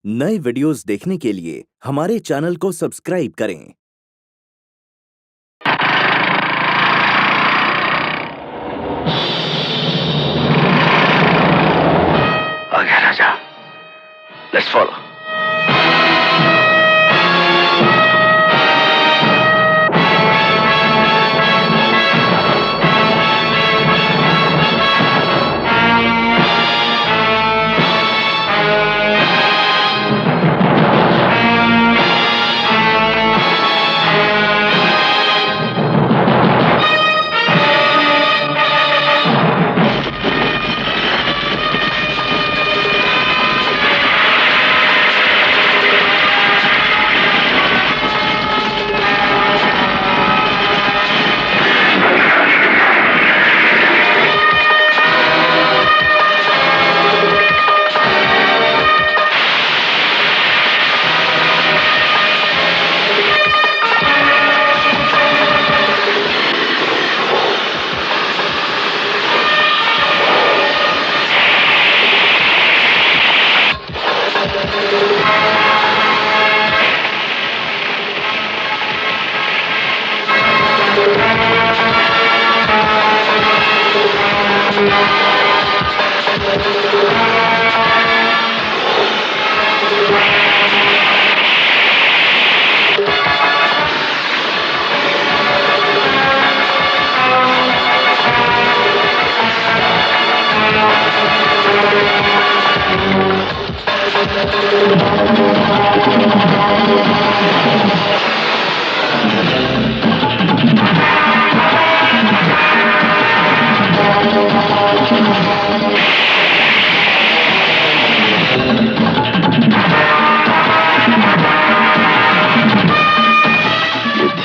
नए वीडियोस देखने के लिए हमारे चैनल को सब्सक्राइब करें। आ गया राजा, लेट्स फॉलो।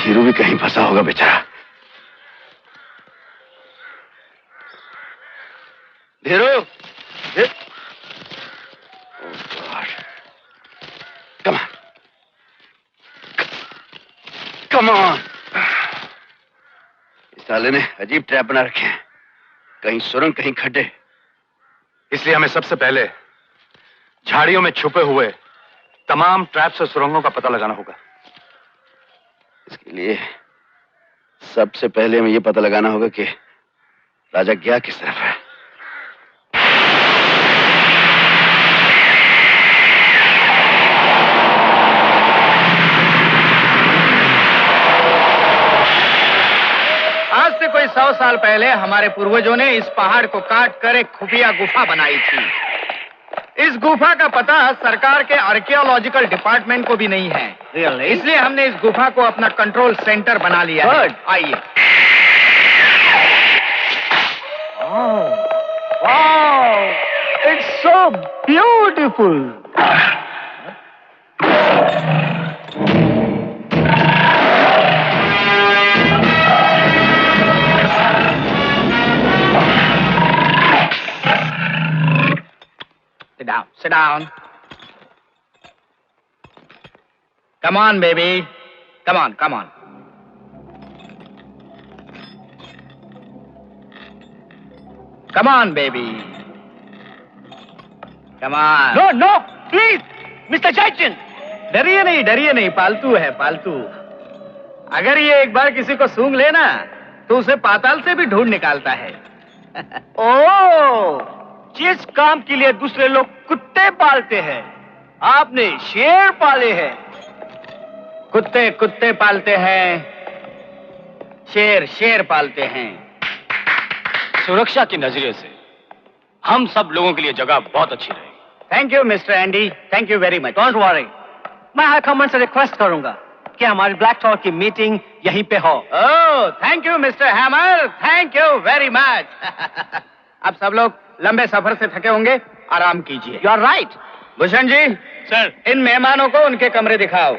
धीरू भी कहीं फंसा होगा बेचारा। Dhiru, come on, come on. इस साले ने अजीब ट्रैप बना रखे हैं, कहीं सुरंग कहीं खड्डे। इसलिए हमें सबसे पहले झाड़ियों में छुपे हुए तमाम ट्रैप से सुरंगों का पता लगाना होगा। इसके लिए सबसे पहले हमें यह पता लगाना होगा कि राजा गया किस तरफ है। आज से कोई 100 साल पहले हमारे पूर्वजों ने इस पहाड़ को काट कर एक खुफिया गुफा बनाई थी। इस गुफा का पता सरकार के आर्कियोलॉजिकल डिपार्टमेंट को भी नहीं है। Really? इसलिए हमने इस गुफा को अपना कंट्रोल सेंटर बना लिया है। आइए। Wow, it's so beautiful. Sit down, sit down. Come on, baby. Come on, come on. Come on, baby. Come on. No, no, please, Mr. Jaichand. डरिए नहीं, पालतू है, पालतू। अगर ये एक बार किसी को सूंघ लेना, तो उसे पाताल से भी ढूंढ निकालता है। ओह, जिस काम के लिए दूसरे लोग कुत्ते पालते हैं, आपने शेर पाले हैं। कुत्ते कुत्ते पालते हैं, शेर शेर पालते हैं। सुरक्षा के नजरिए से हम सब लोगों के लिए जगह बहुत अच्छी रहेगी। Thank you mister Andy, thank you very much. Don't worry, मैं हाई कमांड से रिक्वेस्ट करूंगा कि हमारी ब्लैक टॉक की मीटिंग यहीं पे हो। Oh, thank you mister Hammer, thank you very much. अब सब लोग लंबे सफर से थके होंगे, आराम कीजिए। You are right. Bhushan ji, sir, इन मेहमानों को उनके कमरे दिखाओ।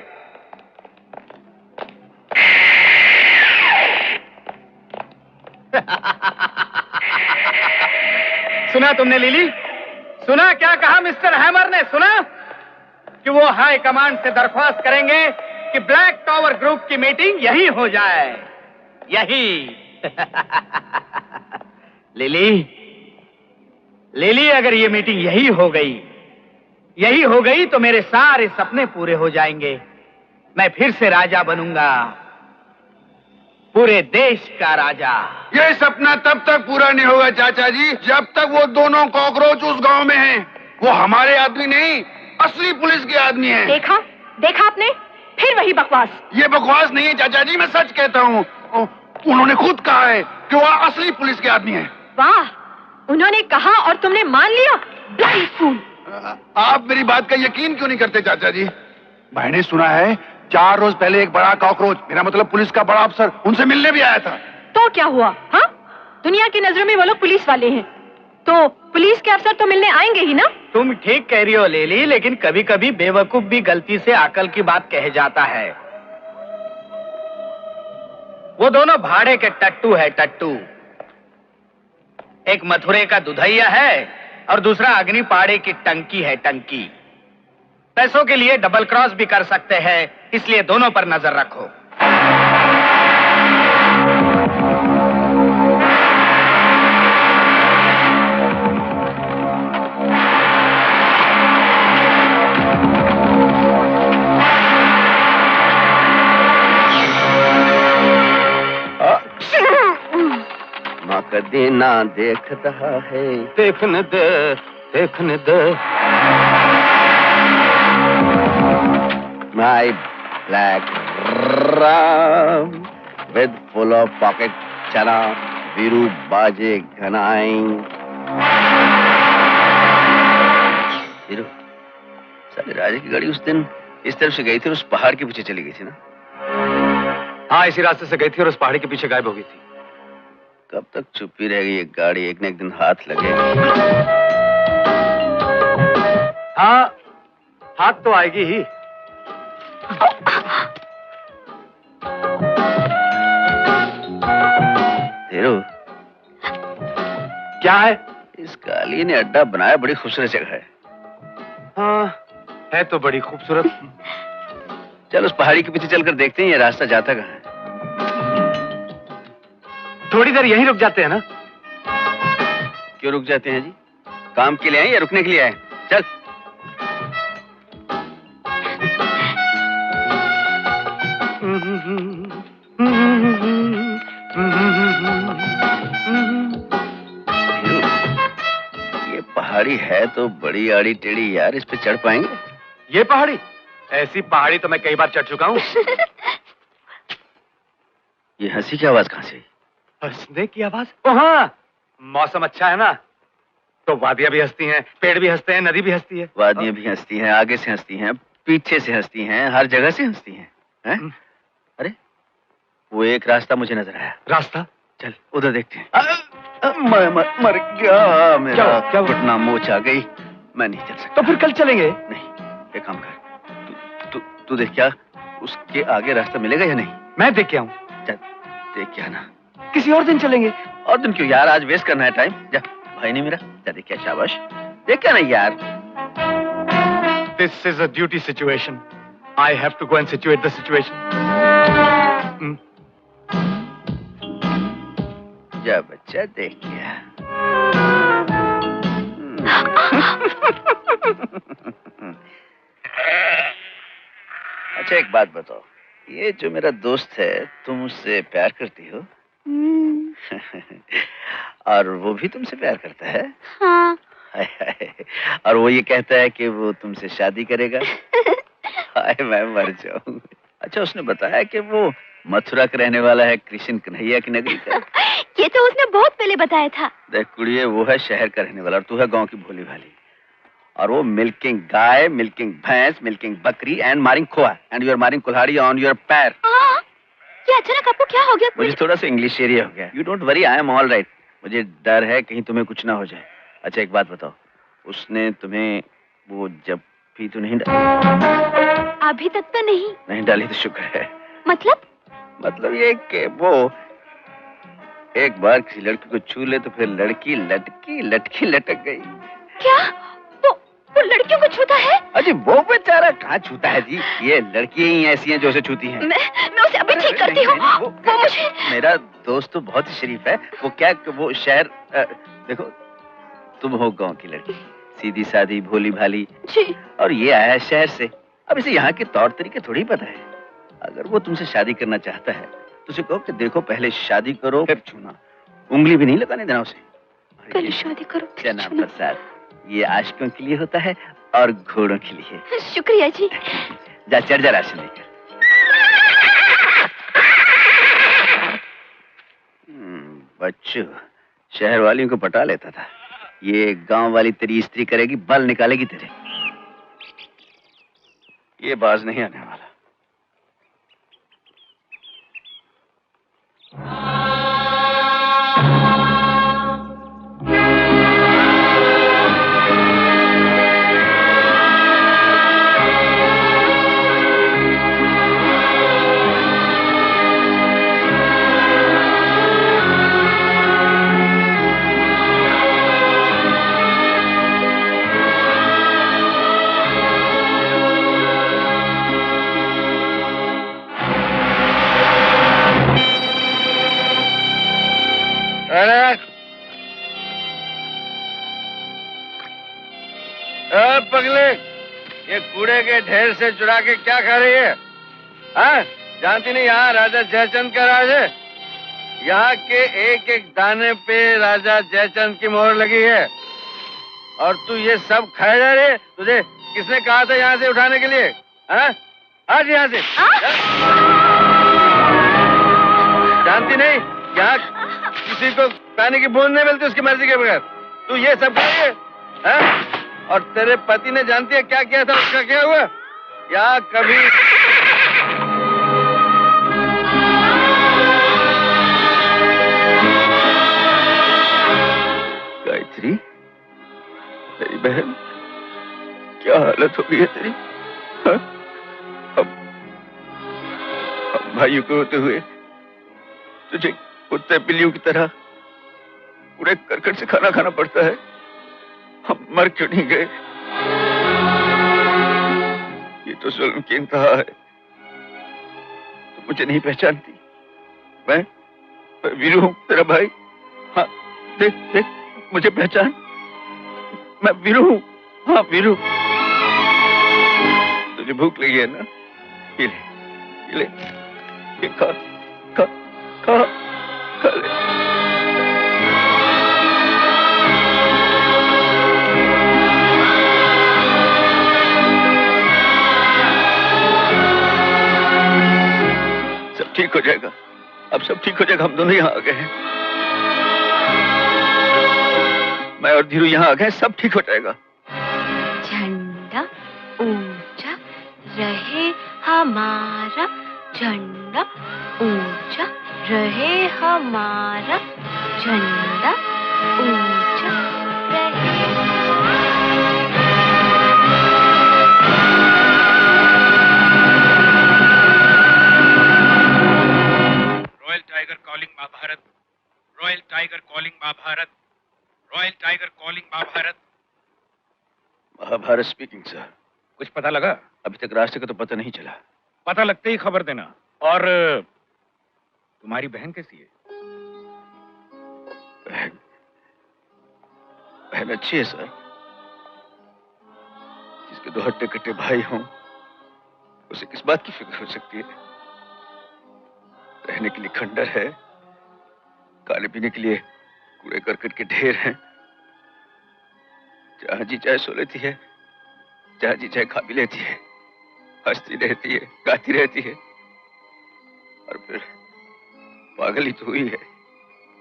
सुना तुमने लिली? सुना क्या कहा मिस्टर हैमर ने? सुना कि वो हाई कमांड से दरख्वास्त करेंगे कि ब्लैक टावर ग्रुप की मीटिंग यही हो जाए, यही। लिली, लिली, अगर ये मीटिंग यही हो गई, यही हो गई तो मेरे सारे सपने पूरे हो जाएंगे। मैं फिर से राजा बनूंगा, पूरे देश का राजा। ये सपना तब तक पूरा नहीं होगा चाचा जी, जब तक वो दोनों कॉकरोच उस गांव में हैं। वो हमारे आदमी नहीं, असली पुलिस के आदमी हैं। देखा देखा आपने, फिर वही बकवास। ये बकवास नहीं है चाचा जी, मैं सच कहता हूँ। उन्होंने खुद कहा है कि वो असली पुलिस के आदमी हैं। वाह, उन्होंने कहा और तुमने मान लिया। Bloody fool. आप मेरी बात का यकीन क्यों नहीं करते चाचा जी? मैंने सुना है 4 रोज पहले एक बड़ा कॉकरोच, मेरा मतलब पुलिस का बड़ा अफसर, उनसे मिलने भी आया था। तो क्या हुआ? हाँ, दुनिया की नजरों में वो लोग पुलिस वाले हैं, तो पुलिस के अफसर तो मिलने आएंगे ही ना। तुम ठीक कह रही हो लेली, लेकिन कभी कभी बेवकूफ भी गलती से अकल की बात कह जाता है। वो दोनों भाड़े के टट्टू है, टट्टू। एक मथुरे का दुधैया है और दूसरा अग्निपाड़े की टंकी है, टंकी। पैसों के लिए डबल क्रॉस भी कर सकते हैं, इसलिए दोनों पर नजर रखो। कदे ना देखता है, देखने दे, देखने दे। My black ram with full of pocket चना, वीरू बाजे घनाई। वीरू, साले राजे की गाड़ी उस दिन इस तरफ से गई थी और उस पहाड़ के पीछे चली गई थी ना? हाँ, इसी रास्ते से गई थी और उस पहाड़ी के पीछे गायब हो गई थी। कब तक छुपी रहेगी ये गाड़ी? एक न एक दिन हाथ लगेगी। हाँ, हाथ तो आएगी ही। धीरू, क्या है? इस काली ने अड्डा बनाया, बड़ी खूबसूरत जगह है। हाँ, है तो बड़ी खूबसूरत। चल उस पहाड़ी के पीछे चलकर देखते हैं ये रास्ता जाता कहाँ है। थोड़ी देर यहीं रुक जाते हैं ना? क्यों रुक जाते हैं जी? काम के लिए आए या रुकने के लिए आए? चल। ये पहाड़ी है तो बड़ी आड़ी टेढ़ी यार, इस पे चढ़ पाएंगे? ये पहाड़ी? ऐसी पहाड़ी तो मैं कई बार चढ़ चुका हूँ। ये हंसी की आवाज कहाँ से आई? हंसने की आवाज? ओ हाँ, मौसम अच्छा है ना, तो वादियां भी हंसती हैं, पेड़ भी हंसते हैं, नदी भी हंसती है। वादियां भी हंसती हैं, आगे से हंसती हैं, पीछे से हंसती हैं, हर जगह से हंसती हैं। हैं? अरे, वो एक रास्ता मुझे नजर आया। रास्ता? चल उधर देखते हैं। मर गया मेरा। क्या घुटना मोच आ गई, मैं नहीं चल सकता। तो फिर कल चलेंगे? नहीं, एक काम कर, तू देख क्या उसके आगे रास्ता मिलेगा या नहीं? मैं देख के आऊं। चल देख क्या ना, किसी और दिन चलेंगे। और दिन क्यों यार, आज वेस्ट करना है टाइम। जा, भाई नहीं मेरा, जा देख क्या। शाबाश, देख क्या नहीं यार। This is a duty situation. I have to go and situate the situation. जा बच्चा, देख क्या। अच्छा एक बात बताओ, ये जो मेरा दोस्त है, तुम उससे प्यार करती हो? और वो भी तुमसे प्यार करता है? हाँ। हाय हाय, और वो ये कहता है कि वो तुमसे शादी करेगा? हाय मैं मर जाऊं। अच्छा उसने बताया कि वो मथुरा का रहने वाला है, कृष्ण कन्हैया की नगरी का। ये तो उसने बहुत पहले बताया था। देख कुड़िए, वो है शहर का रहने वाला और तू है गांव की भोली भाली। और वो मिल्किंग गाय, मिल्किंग भैंस, मिल्किंग बकरी एंड मारिंग खोआ, एंड यू आर मारिंग कुल्हाड़ी ऑन योर पैर। ये अचानक आपको क्या हो गया? मुझे थोड़ा सा इंग्लिश एरिया हो गया। You don't worry, I am all right. मुझे डर है कहीं तुम्हें कुछ ना हो जाए। अच्छा एक बात बताओ, उसने तुम्हें वो जब भी तो नहीं डाली? अभी तक तो नहीं। नहीं डाली तो शुक्र है। मतलब ये कि वो एक बार किसी लड़की को छू ले तो फिर लड़की लटकी लटकी लटक गई। क्या? वो लड़कियों को छूता है? अजी वो बेचारा कहाँ छूता है जी, ये लड़कियां ही ऐसी हैं जो उसे छूती हैं। मैं उसे अभी ठीक करती हूँ। वो मुझे, मेरा दोस्त तो बहुत ही शरीफ है। वो क्या, वो शहर देखो, तुम हो गांव की लड़की, सीधी सादी भोली भाली, जी। और ये आया है शहर से। अब इसे यहाँ के तौर तरीके थोड़ी पता है। अगर वो तुमसे शादी करना चाहता है तो उसे कहो कि देखो पहले शादी करो फिर छूना, उंगली भी नहीं लगाने देना उसे। पहले शादी करो फिर जनाब छूना। प्रसाद, ये आशिकों के लिए होता है और घोड़ों के लिए। शुक्रिया जी। जा चढ़ जा राशन लेकर। बच्चों, शहर वालियों को पटा लेता था, ये गांव वाली तेरी स्त्री करेगी, बल निकालेगी तेरे। ये बाज नहीं आने वाला। पगले, ये कूड़े के ढेर से चुरा के क्या खा रही है? हाँ? जानती नहीं यहाँ राजा जयचंद का राज है? यहाँ के एक एक दाने पे राजा जयचंद की मोहर लगी है, और तू ये सब खाए जा रही है? तुझे किसने कहा था यहाँ से उठाने के लिए? हाँ? हट यहाँ से। जानती नहीं यहाँ किसी को पानी की बूंद नहीं मिलती उसकी मर्जी के बगैर। तू ये सब खाई है? हाँ? और तेरे पति ने जानती है क्या किया था, उसका क्या हुआ? या कभी गायत्री, तेरी बहन, क्या हालत हो गई है तेरी? हाँ? हम भाइयों को होते हुए तुझे कुत्ते बिल्लियों की तरह पूरे करकट से खाना खाना पड़ता है। हम मर क्यों नहीं गए? ये तो जुल्म की इंतहा है। तो मुझे नहीं पहचानती? मैं वीरू हूँ, तेरा भाई। हाँ, देख देख, मुझे पहचान। मैं वीरू हूँ। हाँ, वीरू। तुझे भूख लगी है ना? ये ले, ये खा खा खा खा ले। सब ठीक हो जाएगा, अब सब ठीक हो जाएगा। हम दोनों यहाँ आ गए हैं, मैं और धीरू यहाँ आ गए, सब ठीक हो जाएगा। झंडा ऊंचा रहे हमारा, झंडा ऊंचा रहे हमारा, झंडा ऊंचा रहे। Royal tiger calling Mahabharat, royal tiger calling Mahabharat, royal tiger calling Mahabharat. Mahabharat speaking sir. कुछ पता लगा? अभी तक रास्ते का तो पता नहीं चला। पता लगते ही खबर देना। और तुम्हारी बहन कैसी है? बहन, बहन अच्छी है सर। जिसके दो हट्टे कट्टे भाई हों, उसे किस बात की फिक्र हो सकती है? रहने के लिए खंडर है, खाने पीने के लिए कूड़े करकट के ढेर हैं। जहां जी चाहे सो लेती है, जहां जी चाहे खा भी लेती है, हंसती रहती है, गाती रहती है। और फिर पागल ही तो हुई है,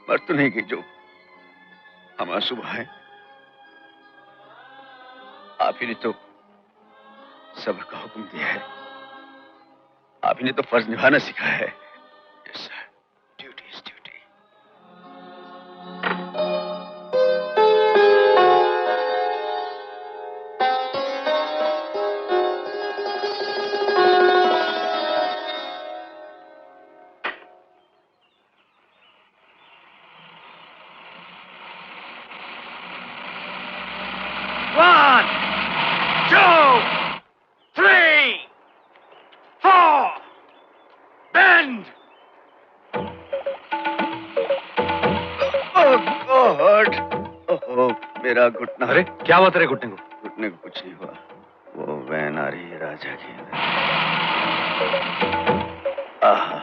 मर तो नहीं गई जो हम आंसू बहाएं। आप ही ने तो सब्र का हुक्म दिया है, आप ही ने तो फर्ज निभाना सिखाया है। Yes sir, duty is duty. तेरा घुटना। अरे क्या हुआ तेरे घुटने को? घुटने को कुछ नहीं हुआ, वो वैन आ रही है राजा की।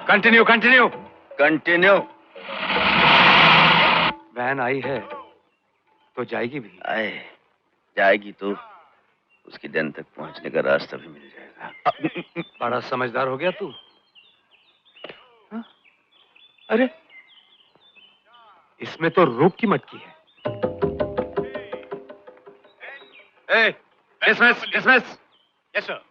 Continue continue continue. When I है तो जाएगी भी। आए जाएगी तो उसकी den तक पहुंचने का रास्ता भी मिल जाएगा। बड़ा समझदार हो गया तू। हाँ? अरे इसमें तो रूप की मटकी है। Dismiss dismiss. Yes sir.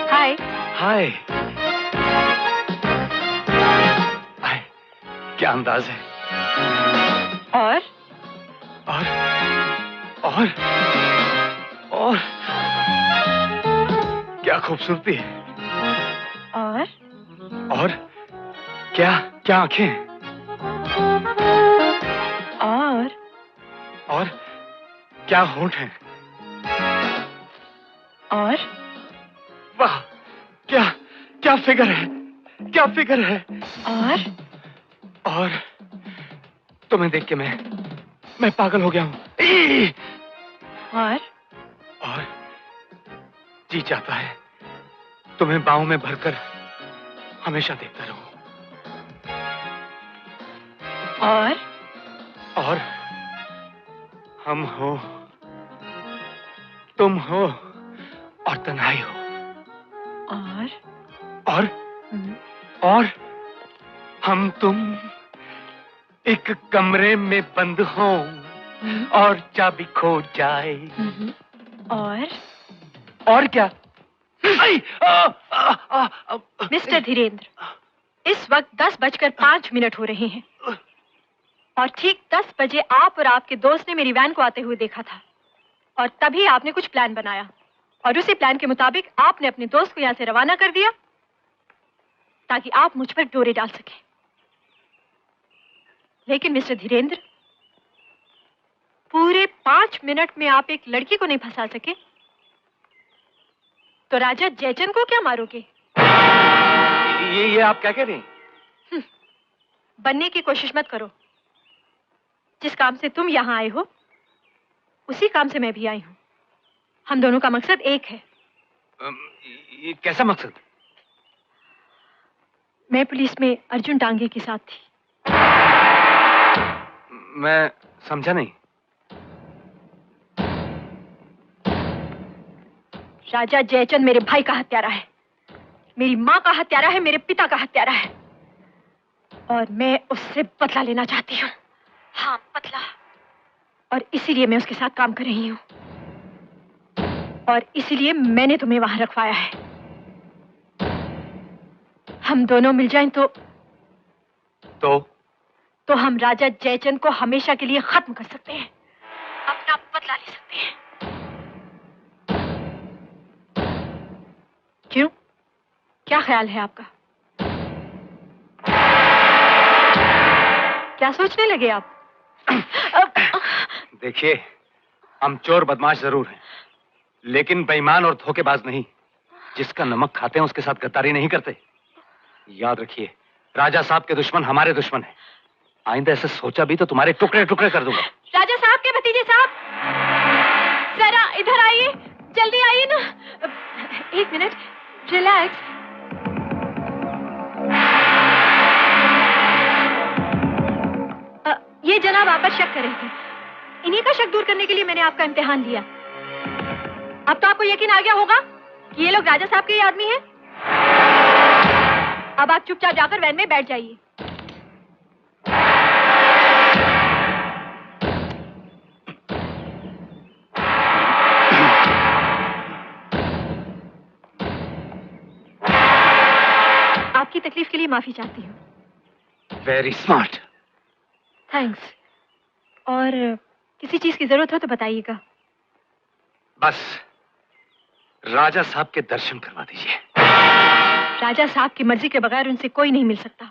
हाय। हाय। क्या अंदाज है। और और क्या खूबसूरती है। और क्या क्या आंखें। और क्या होंठ हैं। और वाह क्या क्या फिगर है, क्या फिगर है। और तुम्हें देख के मैं पागल हो गया हूँ। और जी चाहता है तुम्हें बाहों में भरकर हमेशा देखता रहूं। और हम हो, तुम हो और तन्हाई हो। और हम तुम एक कमरे में बंद हों और चाबी खो जाए। और क्या। मिस्टर धीरेन्द्र, इस वक्त 10:05 हो रहे हैं और ठीक 10 बजे आप और आपके दोस्त ने मेरी वैन को आते हुए देखा था और तभी आपने कुछ प्लान बनाया और उसी प्लान के मुताबिक आपने अपने दोस्त को यहाँ से रवाना कर दिया ताकि आप मुझ पर डोरे डाल सकें। लेकिन मिस्टर धीरेन्द्र, पूरे 5 मिनट में आप एक लड़की को नहीं फंसा सके तो राजा जयचंद को क्या मारोगे? ये आप क्या कह रही हैं? बनने की कोशिश मत करो। जिस काम से तुम यहाँ आए हो उसी काम से मैं भी आई हूँ। हम दोनों का मकसद एक है। ये कैसा मकसद? मैं पुलिस में अर्जुन डांगे के साथ थी। मैं समझा नहीं। राजा जयचंद मेरे भाई का हत्यारा है, मेरी माँ का हत्यारा है, मेरे पिता का हत्यारा है और मैं उससे बदला लेना चाहती हूँ। हाँ, बदला। और इसीलिए मैं उसके साथ काम कर रही हूँ और इसीलिए मैंने तुम्हें वहां रखवाया है। हम दोनों मिल जाएं तो हम राजा जयचंद को हमेशा के लिए खत्म कर सकते हैं, अपना बदला ले सकते हैं। क्यों? क्या ख्याल है आपका? क्या सोचने लगे आप? देखिए, हम चोर बदमाश जरूर हैं, लेकिन बेईमान और धोखेबाज नहीं। जिसका नमक खाते हैं उसके साथ गद्दारी नहीं करते। याद रखिए, राजा साहब के दुश्मन हमारे दुश्मन हैं। आइंदा ऐसे सोचा भी तो तुम्हारे टुकड़े टुकड़े कर दूंगा। राजा साहब के भतीजे साहब, जरा इधर आइए, जल्दी आइए ना। 1 मिनट, रिलैक्स। ये जनाब आप पर शक कर रहे थे। इन्हीं का शक दूर करने के लिए मैंने आपका इम्तिहान लिया। अब तो आपको यकीन आ गया होगा कि ये लोग राजा साहब के ही आदमी हैं। अब आप चुपचाप जाकर वैन में बैठ जाइए। आपकी तकलीफ के लिए माफी चाहती हूँ। Very smart. थैंक्स। और किसी चीज की जरूरत हो तो बताइएगा। बस राजा साहब के दर्शन करवा दीजिए। राजा साहब की मर्जी के बगैर उनसे कोई नहीं मिल सकता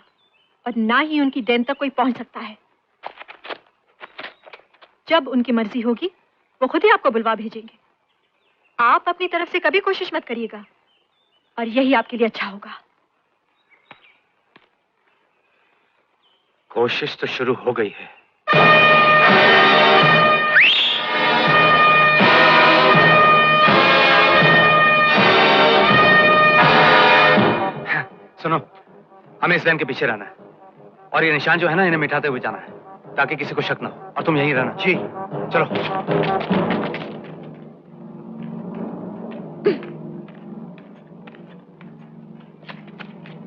और ना ही उनकी den तक कोई पहुंच सकता है। जब उनकी मर्जी होगी वो खुद ही आपको बुलवा भेजेंगे। आप अपनी तरफ से कभी कोशिश मत करिएगा और यही आपके लिए अच्छा होगा। कोशिश तो शुरू हो गई है। सुनो, हमें इस वैन के पीछे रहना है और ये निशान जो है ना, इन्हें मिटाते हुए जाना है ताकि किसी को शक ना हो। और तुम यहीं रहना। जी चलो।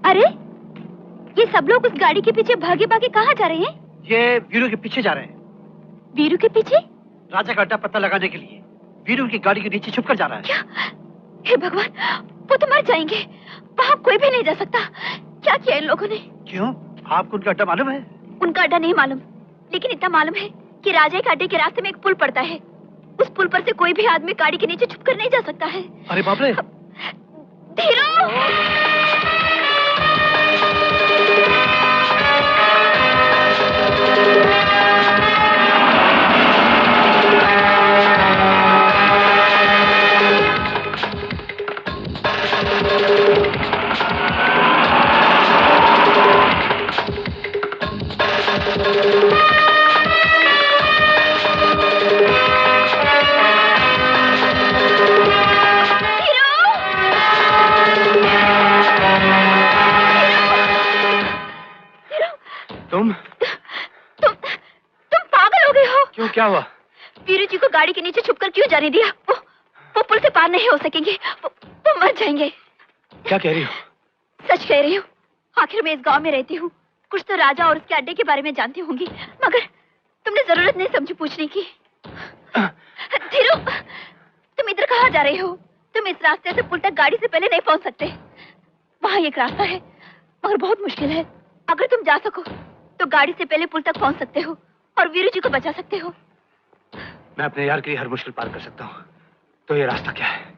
अरे, ये सब लोग उस गाड़ी के पीछे भागे भागे कहाँ जा रहे हैं? ये वीरू के पीछे जा रहे हैं। वीरू के पीछे? राजा का अड्डा पता लगाने के लिए वीरू की गाड़ी के नीचे छुपकर जा रहा है। क्या? हे भगवान, वो तो मर जाएंगे। वहाँ कोई भी नहीं जा सकता। क्या किया इन लोगों ने? क्यों? आपको उनका अड्डा मालूम है? उनका अड्डा नहीं मालूम, लेकिन इतना मालूम है कि राजा के अड्डे के रास्ते में एक पुल पड़ता है। उस पुल पर से कोई भी आदमी गाड़ी के नीचे छुपकर नहीं जा सकता है। अरे बाप रे! धीरू! तुम पागल हो गए हो? क्यों, क्या हुआ? वीरू जी को गाड़ी के नीचे छुपकर क्यों जाने दिया? वो पुल से पार नहीं हो सकेंगे। वो मर जाएंगे। क्या कह रही हो? सच कह रही हूँ। आखिर मैं इस गांव में रहती हूँ, कुछ तो राजा और उसके अड्डे के बारे में जानती होंगी, मगर तुमने जरूरत नहीं समझी पूछने की। धीरू, तुम इधर कहाँ जा रहे हो? तुम इस रास्ते से पुल तक गाड़ी से पहले नहीं पहुँच सकते। वहाँ एक रास्ता है, मगर बहुत मुश्किल है। अगर तुम जा सको तो गाड़ी से पहले पुल तक पहुँच सकते हो और वीरू जी को बचा सकते हो। मैं अपने यार के लिए हर मुश्किल पार कर सकता हूँ, तो ये रास्ता क्या है?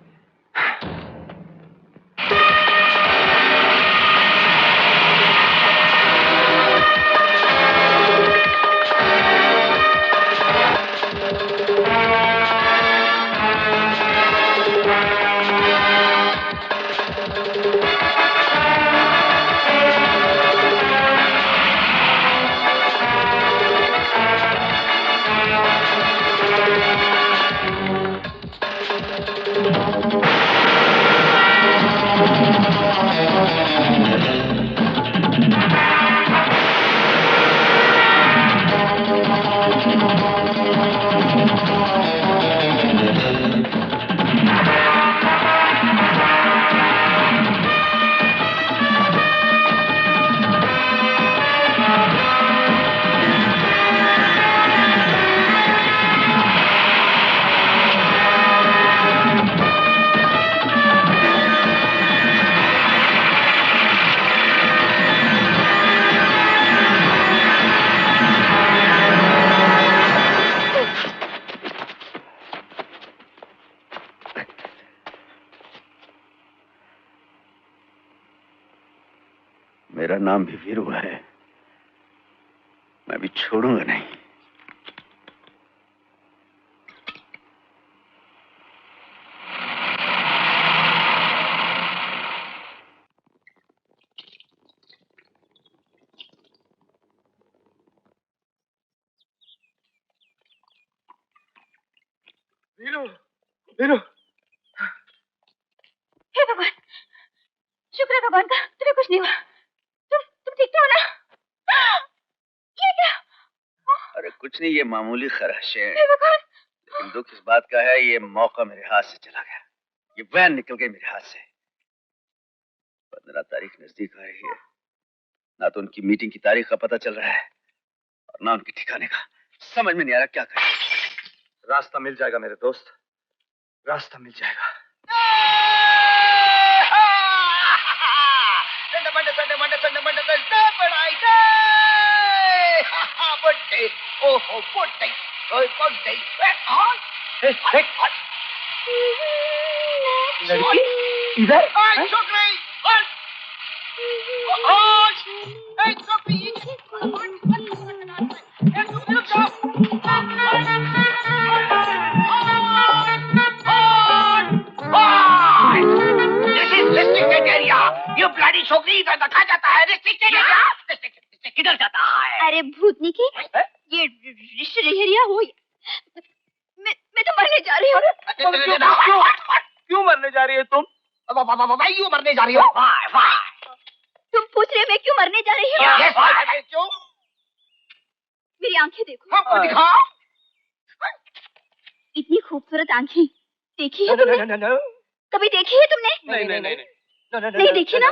मेरा नाम भी वीरू है। मैं भी छोड़ूंगा नहीं। वीरू, वीरू। हे भगवान, शुक्र है भगवान का तुम्हें कुछ नहीं हुआ। तुम ठीक तो हो ना? ये क्या? अरे कुछ नहीं, ये मामूली खराशें हैं। हे भगवान! लेकिन दुख इस बात का है, ये मौका मेरे हाथ से चला गया। ये वैन निकल गई मेरे हाथ से। 15 तारीख नजदीक आ रही है। ना तो उनकी मीटिंग की तारीख का पता चल रहा है और ना उनके ठिकाने का। समझ में नहीं आ रहा क्या करें। रास्ता मिल जाएगा मेरे दोस्त, रास्ता मिल जाएगा। लड़की इधर? अरे शहरिया हो, मैं तो मरने जा रही हूँ। क्यों मरने जा रही है तुम? क्यों मरने जा रही हो? तुम पूछ रहे हो मैं क्यों मरने जा रही हूँ? क्यों? मेरी आंखें देखो। दिखा। इतनी खूबसूरत आंखें देखी है तुमने? कभी देखी है तुमने? नहीं देखी ना?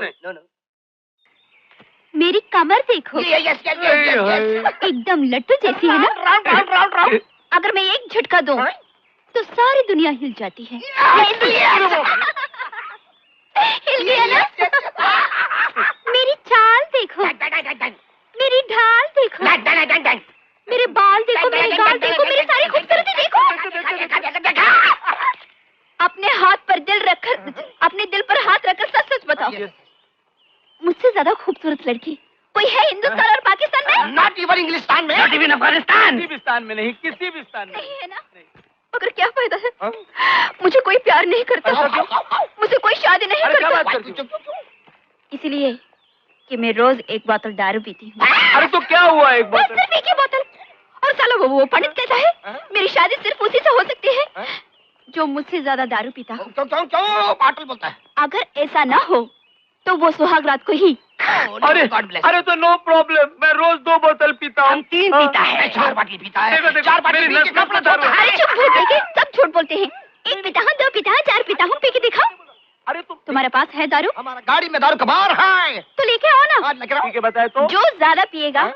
मेरी कमर देखो, एकदम लट्टू जैसी है ना? अगर मैं एक झटका दूं तो सारी दुनिया हिल जाती है। हिल गया ना? मेरी चाल देखो, मेरी ढाल देखो, मेरे बाल देखो, मेरे गाल देखो, मेरी सारी खूबसूरती देखो। अपने हाथ पर दिल रखकर, अपने दिल पर हाथ रखकर सच सच बताओ, मुझसे ज्यादा खूबसूरत लड़की कोई है हिंदुस्तान और पाकिस्तान में? नॉट इवन इंग्लिस्तान में, नॉट इवन अफगानिस्तान। किसी भी स्थान में नहीं, किसी भी स्थान में नहीं है ना? मगर क्या फायदा है? मुझे कोई प्यार नहीं करता, मुझे कोई शादी नहीं करता, इसलिए कि मैं रोज एक बोतल दारू पीती हूँ। अरे तो क्या हुआ एक बोतल? सिर्फ एक ही बोतल। और साला वो पंडित कहता है मेरी शादी सिर्फ उसी से हो सकती है जो मुझसे ज्यादा दारू पीता हो। क्यों पाटल बोलता है? अगर ऐसा ना हो तो वो सुहाग रात को ही। अरे तो नो प्रॉब्लम, मैं रोज 2 बोतल पीता हूँ। 3 पीता है, 4 बाटी पीता है। देखो, 4 बाटी मेरी पी नस के में कपड़ा दारू धोता है। अरे चुप भूत देखे, सब झूठ बोलते हैं। 1 पीता हूँ, 2 पीता हूँ, 4 पीता हूँ, पी के दिखाओ। अरे तुम तुम्हारे पास है दारू? हमारा गाड़ी में दारू कबार है। तो लेके आओ ना। आज लेकर आओ। ठीक है, बताए तो। जो ज्यादा पिएगा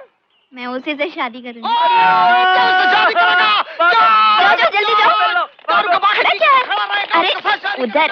मैं उसी से शादी करूंगी। शादी करेगा। जाओ जाओ जल्दी जाओ। दारू कबार खड़ा क्या है? अरे उधर